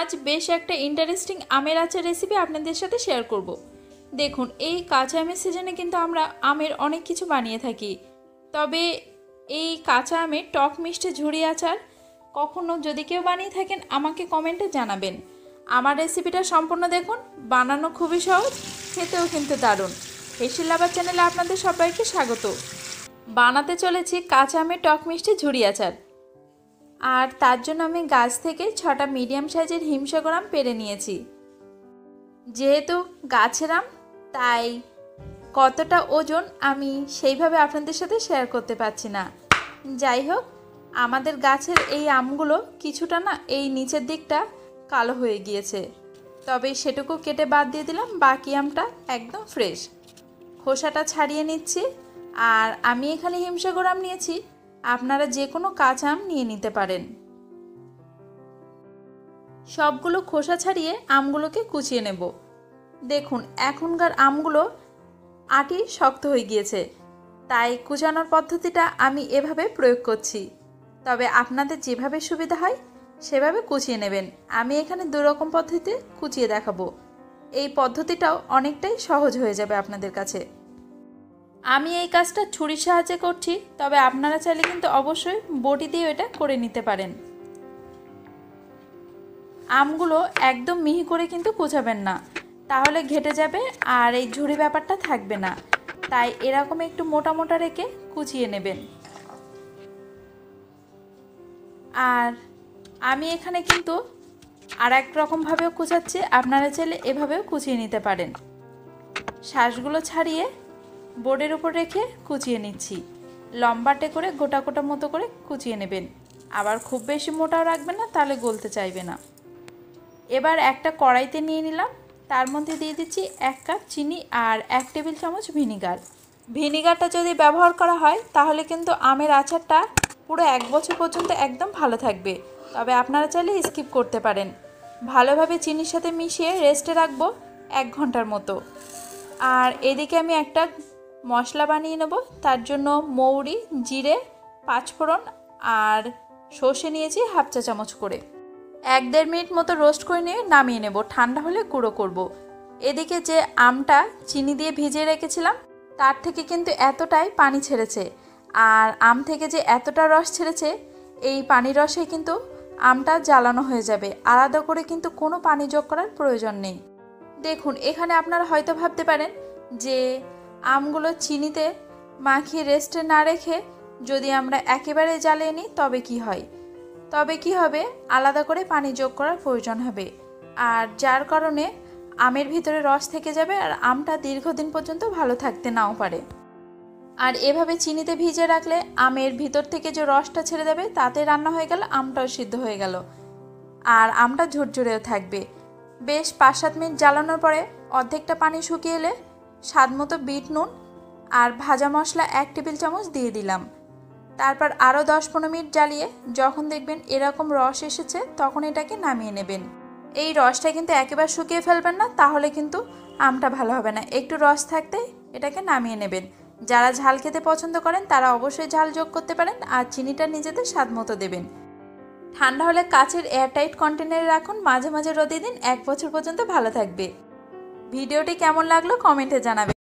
আজ বেশ একটা ইন্টারেস্টিং আমের আচার রেসিপি আপনাদের সাথে শেয়ার করব। দেখুন, এই কাঁচা আমের সিজনে কিন্তু আমরা আমের অনেক কিছু বানিয়ে থাকি, তবে এই কাঁচা আমের টক মিষ্টি ঝুড়ি আচার কখনো যদি কেউ বানিয়ে থাকেন আমাকে কমেন্টে জানাবেন। আমার রেসিপিটা সম্পূর্ণ দেখুন, বানানো খুবই সহজ, খেতেও কিন্তু দারুণ। হেসেল লাভার চ্যানেলে আপনাদের সবাইকে স্বাগত। বানাতে চলেছি কাঁচা আমের টক মিষ্টি ঝুড়ি আচার, আর তার জন্য আমি গাছ থেকে 6টা মিডিয়াম সাইজের হিমসাগর আম পেড়ে নিয়েছি। যেহেতু গাছের আম, তাই কতটা ওজন আমি সেইভাবে আপনাদের সাথে শেয়ার করতে পারছি না। যাই হোক, আমাদের গাছের এই আমগুলো কিছুটা না এই নিচের দিকটা কালো হয়ে গিয়েছে, তবে সেটুকু কেটে বাদ দিয়ে দিলাম, বাকি আমটা একদম ফ্রেশ। খোসাটা ছাড়িয়ে নিচ্ছি। আর আমি এখানে হিমসাগর আম নিয়েছি, আপনারা যে কোনো কাঁচা আম নিয়ে নিতে পারেন। সবগুলো খোসা ছাড়িয়ে আমগুলোকে কুচিয়ে নেব। দেখুন, এখনকার আমগুলো আটি শক্ত হয়ে গিয়েছে, তাই কুচানোর পদ্ধতিটা আমি এভাবে প্রয়োগ করছি, তবে আপনাদের যেভাবে সুবিধা হয় সেভাবে কুচিয়ে নেবেন। আমি এখানে দুরকম পদ্ধতিতে কুচিয়ে দেখাবো। এই পদ্ধতিটাও অনেকটাই সহজ হয়ে যাবে আপনাদের কাছে। আমি এই কাজটা ছুরির সাহায্যে করছি, তবে আপনারা চাইলে কিন্তু অবশ্যই বটি দিয়ে এটা করে নিতে পারেন। আমগুলো একদম মিহি করে কিন্তু কুচাবেন না, তাহলে ঘেটে যাবে আর এই ঝুড়ি ব্যাপারটা থাকবে না, তাই এরকম একটু মোটা মোটা রেখে কুচিয়ে নেবেন। আর আমি এখানে কিন্তু আর এক রকমভাবেও কুচাচ্ছি, আপনারা চাইলে এভাবেও কুচিয়ে নিতে পারেন। শ্বাসগুলো ছাড়িয়ে বোর্ডের উপর রেখে কুচিয়ে নিচ্ছি। লম্বাটে করে গোটা গোটা মতো করে কুচিয়ে নেবেন, আবার খুব বেশি মোটাও রাখবেন না, তাহলে গলতে চাইবে না। এবার একটা কড়াইতে নিয়ে নিলাম, তার মধ্যে দিয়ে দিচ্ছি 1 কাপ চিনি আর 1 টেবিল চামচ ভিনিগার। ভিনিগারটা যদি ব্যবহার করা হয় তাহলে কিন্তু আমের আচারটা পুরো 1 বছর পর্যন্ত একদম ভালো থাকবে, তবে আপনারা চাইলে স্কিপ করতে পারেন। ভালোভাবে চিনির সাথে মিশিয়ে রেস্টে রাখবো 1 ঘন্টার মতো। আর এদিকে আমি একটা মশলা বানিয়ে নেব, তার জন্য মৌরি, জিরে, 5 ফোড়ন আর সর্ষে নিয়েছি 1/2 চা চামচ করে। 1-1.5 মিনিট মতো রোস্ট করে নিয়ে নামিয়ে নেব, ঠান্ডা হলে গুঁড়ো করব। এদিকে যে আমটা চিনি দিয়ে ভিজিয়ে রেখেছিলাম তার থেকে কিন্তু এতটাই পানি ছেড়েছে, আর আম থেকে যে এতটা রস ছেড়েছে, এই পানির রসে কিন্তু আমটা জ্বালানো হয়ে যাবে, আলাদা করে কিন্তু কোনো পানি যোগ করার প্রয়োজন নেই। দেখুন, এখানে আপনারা হয়তো ভাবতে পারেন যে আমগুলো চিনিতে মাখিয়ে রেস্টে না রেখে যদি আমরা একেবারে জ্বালিয়ে নিই তবে কি হয়। তবে কি হবে, আলাদা করে পানি যোগ করার প্রয়োজন হবে, আর যার কারণে আমের ভিতরে রস থেকে যাবে আর আমটা দীর্ঘদিন পর্যন্ত ভালো থাকতে নাও পারে। আর এভাবে চিনিতে ভিজিয়ে রাখলে আমের ভিতর থেকে যে রসটা ছেড়ে যাবে তাতে রান্না হয়ে গেল, আমটাও সিদ্ধ হয়ে গেল, আর আমটা ঝুরঝুরেও থাকবে। বেশ 5-7 মিনিট জ্বালানোর পরে অর্ধেকটা পানি শুকিয়ে এলে স্বাদ মতো বিট নুন আর ভাজা মশলা 1 টেবিল চামচ দিয়ে দিলাম। তারপর আরও 10-15 মিনিট জ্বালিয়ে যখন দেখবেন এরকম রস এসেছে তখন এটাকে নামিয়ে নেবেন। এই রসটা কিন্তু একেবারে শুকিয়ে ফেলবেন না, তাহলে কিন্তু আমটা ভালো হবে না। একটু রস থাকতে এটাকে নামিয়ে নেবেন। যারা ঝাল খেতে পছন্দ করেন তারা অবশ্যই ঝাল যোগ করতে পারেন, আর চিনিটা নিজেদের স্বাদ মতো দেবেন। ঠান্ডা হলে কাচের এয়ারটাইট কন্টেনারে রাখুন, মাঝে মাঝে রোদে দিন, 1 বছর পর্যন্ত ভালো থাকবে। ভিডিওটি কেমন লাগলো কমেন্টে জানাবেন।